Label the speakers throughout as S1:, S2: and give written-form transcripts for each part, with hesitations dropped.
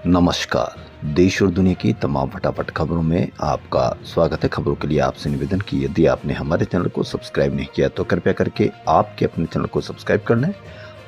S1: नमस्कार। देश और दुनिया की तमाम फटाफट खबरों में आपका स्वागत है। खबरों के लिए आपसे निवेदन कि यदि आपने हमारे चैनल को सब्सक्राइब नहीं किया तो कृपया करके आपके अपने चैनल को सब्सक्राइब कर लें।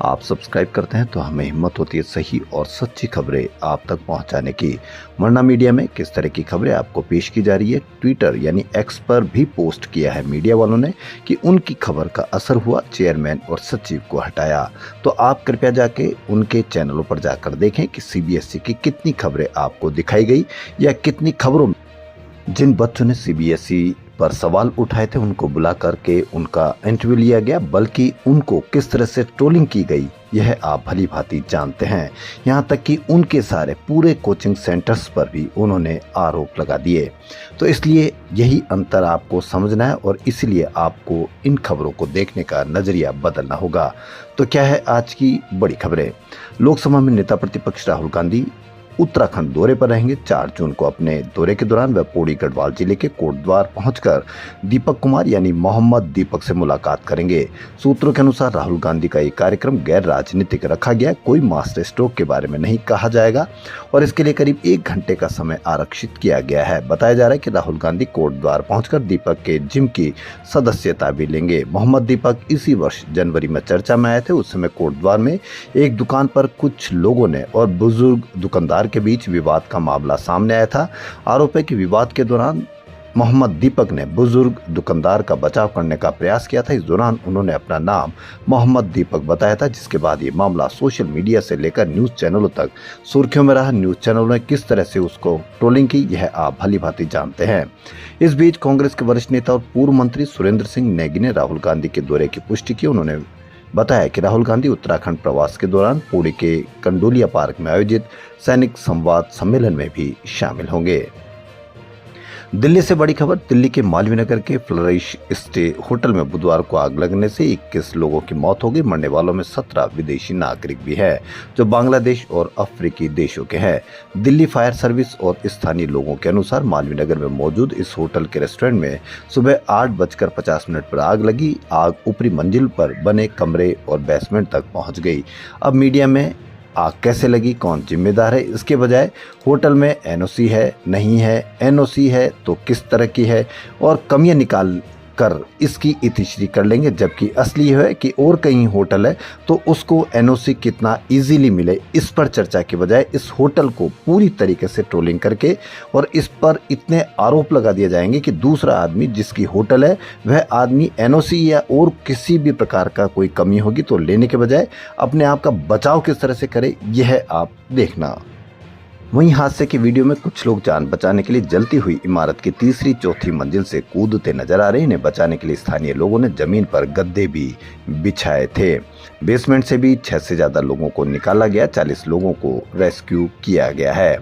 S1: आप सब्सक्राइब करते हैं तो हमें हिम्मत होती है सही और सच्ची खबरें आप तक पहुंचाने की। वरना मीडिया में किस तरह की खबरें आपको पेश की जा रही है। ट्विटर यानी एक्स पर भी पोस्ट किया है मीडिया वालों ने कि उनकी खबर का असर हुआ, चेयरमैन और सचिव को हटाया। तो आप कृपया जाके उनके चैनलों पर जाकर देखें कि सीबीएसई की कितनी खबरें आपको दिखाई गई या कितनी खबरों में जिन बच्चों ने सीबीएसई पर सवाल उठाए थे उनको बुला करके उनका इंटरव्यू लिया गया, बल्कि उनको किस तरह से ट्रोलिंग की गई यह आप भली भांति जानते हैं। यहाँ तक कि उनके सारे पूरे कोचिंग सेंटर्स पर भी उन्होंने आरोप लगा दिए। तो इसलिए यही अंतर आपको समझना है और इसलिए आपको इन खबरों को देखने का नजरिया बदलना होगा। तो क्या है आज की बड़ी खबरें। लोकसभा में नेता प्रतिपक्ष राहुल गांधी उत्तराखंड दौरे पर रहेंगे। 4 जून को अपने दौरे के दौरान वह पौड़ी गढ़वाल जिले के कोटद्वार पहुंचकर दीपक कुमार यानी मोहम्मद दीपक से मुलाकात करेंगे। सूत्रों के अनुसार राहुल गांधी का ये कार्यक्रम गैर राजनीतिक रखा गया। कोई मास्टर स्ट्रोक के बारे में नहीं कहा जाएगा और इसके लिए करीब 1 घंटे का समय आरक्षित किया गया है। बताया जा रहा है कि राहुल गांधी कोटद्वार पहुंचकर दीपक के जिम की सदस्यता भी लेंगे। मोहम्मद दीपक इसी वर्ष जनवरी में चर्चा में आए थे। उस समय कोटद्वार में एक दुकान पर कुछ लोगों ने और बुजुर्ग दुकानदार के बीच विवाद का मामला सामने आया था। आरोप है कि विवाद के दौरान मोहम्मद दीपक ने बुजुर्ग दुकानदार का बचाव करने का प्रयास किया था। इस दौरान उन्होंने अपना नाम मोहम्मद दीपक बताया था, जिसके बाद ये मामला सोशल मीडिया से लेकर न्यूज चैनलों तक सुर्खियों में रहा। न्यूज चैनलों ने किस तरह से उसको ट्रोलिंग की यह आप भली भांति जानते हैं। इस बीच कांग्रेस के वरिष्ठ नेता और पूर्व मंत्री सुरेंद्र सिंह नेगी ने राहुल गांधी के दौरे की पुष्टि की। उन्होंने बताया कि राहुल गांधी उत्तराखंड प्रवास के दौरान पौड़ी के कंडोलिया पार्क में आयोजित सैनिक संवाद सम्मेलन में भी शामिल होंगे। दिल्ली से बड़ी खबर। दिल्ली के मालवीय नगर के फ्लरिश स्टे होटल में बुधवार को आग लगने से 21 लोगों की मौत हो गई। मरने वालों में 17 विदेशी नागरिक भी है जो बांग्लादेश और अफ्रीकी देशों के हैं। दिल्ली फायर सर्विस और स्थानीय लोगों के अनुसार मालवीय नगर में मौजूद इस होटल के रेस्टोरेंट में सुबह 8:50 पर आग लगी। आग ऊपरी मंजिल पर बने कमरे और बेसमेंट तक पहुंच गई। अब मीडिया में आग कैसे लगी, कौन जिम्मेदार है, इसके बजाय होटल में एनओसी है नहीं है, एनओसी है तो किस तरह की है और कमियां निकाल कर इसकी इतिश्री कर लेंगे। जबकि असली है कि और कहीं होटल है तो उसको एनओसी कितना इजीली मिले, इस पर चर्चा के बजाय इस होटल को पूरी तरीके से ट्रोलिंग करके और इस पर इतने आरोप लगा दिए जाएंगे कि दूसरा आदमी जिसकी होटल है वह आदमी एनओसी या और किसी भी प्रकार का कोई कमी होगी तो लेने के बजाय अपने आप का बचाव किस तरह से करे यह आप देखना। वहीं हादसे की वीडियो में कुछ लोग जान बचाने के लिए जलती हुई इमारत की तीसरी चौथी मंजिल से कूदते नजर आ रहे हैं। इन्हें बचाने के लिए स्थानीय लोगों ने जमीन पर गद्दे भी बिछाए थे। बेसमेंट से भी 6 से ज्यादा लोगों को निकाला गया। 40 लोगों को रेस्क्यू किया गया है।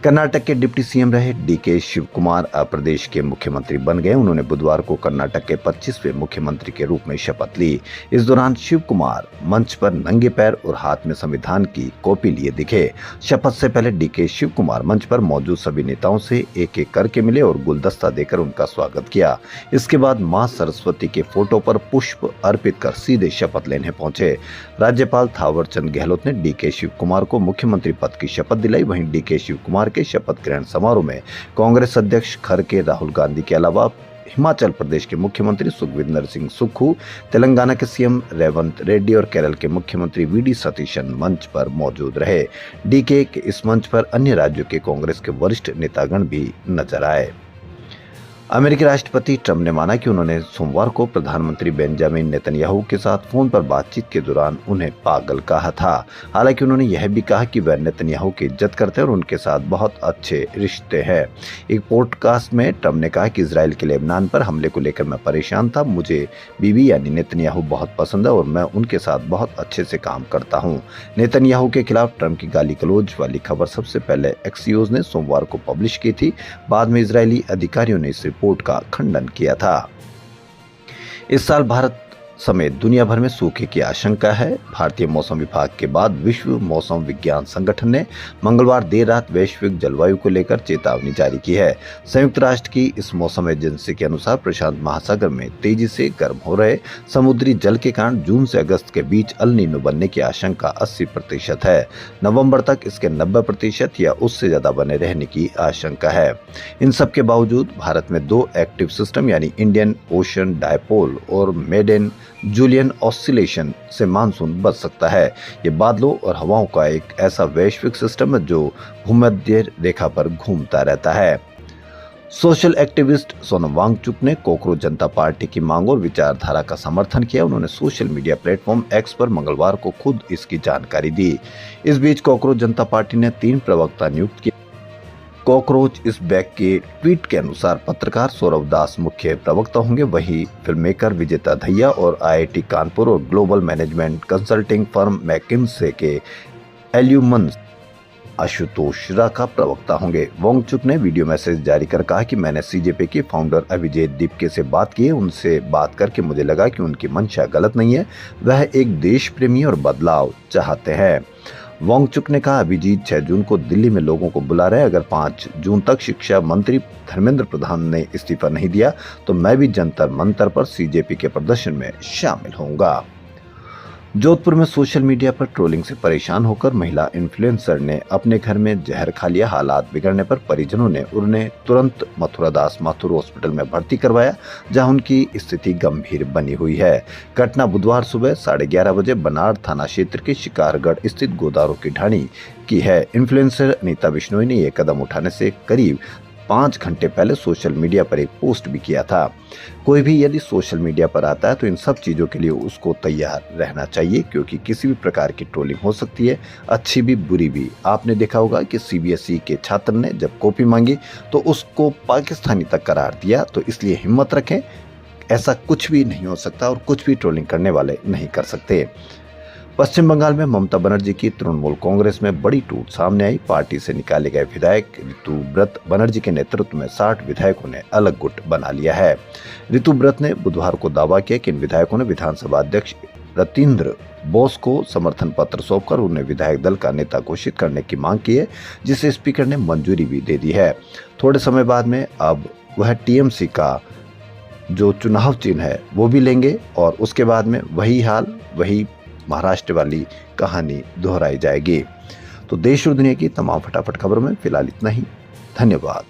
S1: कर्नाटक के डिप्टी सीएम रहे डीके शिव कुमार प्रदेश के मुख्यमंत्री बन गए। उन्होंने बुधवार को कर्नाटक के 25वें मुख्यमंत्री के रूप में शपथ ली। इस दौरान शिव कुमार मंच पर नंगे पैर और हाथ में संविधान की कॉपी लिए दिखे। शपथ से पहले डीके शिव कुमार मंच पर मौजूद सभी नेताओं से एक एक करके मिले और गुलदस्ता देकर उनका स्वागत किया। इसके बाद मां सरस्वती के फोटो पर पुष्प अर्पित कर सीधे शपथ लेने पहुंचे। राज्यपाल थावरचंद गहलोत ने डीके शिव कुमार को मुख्यमंत्री पद की शपथ दिलाई। वहीं डीके शिव कुमार के शपथ ग्रहण समारोह में कांग्रेस अध्यक्ष खड़गे राहुल गांधी के अलावा हिमाचल प्रदेश के मुख्यमंत्री सुखविंदर सिंह सुक्खू, तेलंगाना के सीएम रेवंत रेड्डी और केरल के मुख्यमंत्री वीडी सतीशन मंच पर मौजूद रहे। डीके के इस मंच पर अन्य राज्यों के कांग्रेस के वरिष्ठ नेतागण भी नजर आए। अमेरिकी राष्ट्रपति ट्रंप ने माना कि उन्होंने सोमवार को प्रधानमंत्री बेंजामिन नेतन्याहू के साथ फोन पर बातचीत के दौरान उन्हें पागल कहा था। हालांकि उन्होंने यह भी कहा कि वह नेतन्याहू की इज्जत करते हैं और उनके साथ बहुत अच्छे रिश्ते हैं। एक पॉडकास्ट में ट्रंप ने कहा कि इजराइल के लेबनान पर हमले को लेकर मैं परेशान था। मुझे बीबी यानी नेतन्याहू बहुत पसंद है और मैं उनके साथ बहुत अच्छे से काम करता हूँ। नेतन्याहू के खिलाफ ट्रंप की गाली गलौज वाली खबर सबसे पहले एक्सियोस ने सोमवार को पब्लिश की थी। बाद में इजरायली अधिकारियों ने इस रिपोर्ट का खंडन किया था। इस साल भारत समेत दुनिया भर में सूखे की आशंका है। भारतीय मौसम विभाग के बाद विश्व मौसम विज्ञान संगठन ने मंगलवार देर रात वैश्विक जलवायु को लेकर चेतावनी जारी की है। संयुक्त राष्ट्र की इस मौसम एजेंसी के अनुसार प्रशांत महासागर में तेजी से गर्म हो रहे समुद्री जल के कारण जून से अगस्त के बीच अल नीनो बनने की आशंका 80% है। नवंबर तक इसके 90% या उससे ज्यादा बने रहने की आशंका है। इन सब के बावजूद भारत में 2 एक्टिव सिस्टम यानी इंडियन ओशन डायपोल और मेडेन जूलियन ऑसिलेशन से मानसून बच सकता है। ये बादलों और हवाओं का एक ऐसा वैश्विक सिस्टम है जो भूमध्य रेखा पर घूमता रहता है। सोशल एक्टिविस्ट सोनम वांगचुक ने कॉकरोच जनता पार्टी की मांग और विचारधारा का समर्थन किया। उन्होंने सोशल मीडिया प्लेटफॉर्म एक्स पर मंगलवार को खुद इसकी जानकारी दी। इस बीच कॉकरोच जनता पार्टी ने 3 प्रवक्ता नियुक्त किए। कॉकरोच इस बैग के ट्वीट के अनुसार पत्रकार सौरभ दास मुख्य प्रवक्ता होंगे, वहीं फिल्म मेकर विजेता दहिया और IIT कानपुर और global management consulting firm McKinsey के एल्यूमन्स आशुतोष राका प्रवक्ता होंगे। वांगचुक ने वीडियो मैसेज जारी कर कहा कि मैंने CJP के फाउंडर अभिजीत दीपके से बात की है। उनसे बात करके मुझे लगा कि उनकी मंशा गलत नहीं है, वह एक देश प्रेमी और बदलाव चाहते हैं। वांगचुक ने कहा अभिजीत 6 जून को दिल्ली में लोगों को बुला रहे हैं। अगर 5 जून तक शिक्षा मंत्री धर्मेंद्र प्रधान ने इस्तीफा नहीं दिया तो मैं भी जंतर मंतर पर CJP के प्रदर्शन में शामिल होऊंगा। जोधपुर में सोशल मीडिया पर ट्रोलिंग से परेशान होकर महिला इन्फ्लुएंसर ने अपने घर में जहर खा लिया। हालात बिगड़ने पर परिजनों ने उन्हें तुरंत मथुरादास माथुर हॉस्पिटल में भर्ती करवाया, जहां उनकी स्थिति गंभीर बनी हुई है। घटना बुधवार सुबह 11:30 बजे बनाड़ थाना क्षेत्र के शिकारगढ़ स्थित गोदारों की ढाणी की है। इन्फ्लुएंसर अनीता बिश्नोई ने यह कदम उठाने से करीब 5 घंटे पहले सोशल मीडिया पर एक पोस्ट भी किया था। कोई भी यदि सोशल मीडिया पर आता है तो इन सब चीज़ों के लिए उसको तैयार रहना चाहिए, क्योंकि किसी भी प्रकार की ट्रोलिंग हो सकती है, अच्छी भी बुरी भी। आपने देखा होगा कि CBSE के छात्र ने जब कॉपी मांगी तो उसको पाकिस्तानी तक करार दिया। तो इसलिए हिम्मत रखें, ऐसा कुछ भी नहीं हो सकता और कुछ भी ट्रोलिंग करने वाले नहीं कर सकते। पश्चिम बंगाल में ममता बनर्जी की तृणमूल कांग्रेस में बड़ी टूट सामने आई। पार्टी से निकाले गए विधायक ऋतुव्रत बनर्जी के नेतृत्व में 60 विधायकों ने अलग गुट बना लिया है। ऋतुव्रत ने बुधवार को दावा किया कि इन विधायकों ने विधानसभा अध्यक्ष रतीन्द्र बोस को समर्थन पत्र सौंपकर उन्हें विधायक दल का नेता घोषित करने की मांग की है, जिसे स्पीकर ने मंजूरी भी दे दी है। थोड़े समय बाद में अब वह TMC का जो चुनाव चिन्ह है वो भी लेंगे और उसके बाद में वही हाल, वही महाराष्ट्र वाली कहानी दोहराई जाएगी। तो देश और दुनिया की तमाम फटाफट खबरों में फिलहाल इतना ही। धन्यवाद।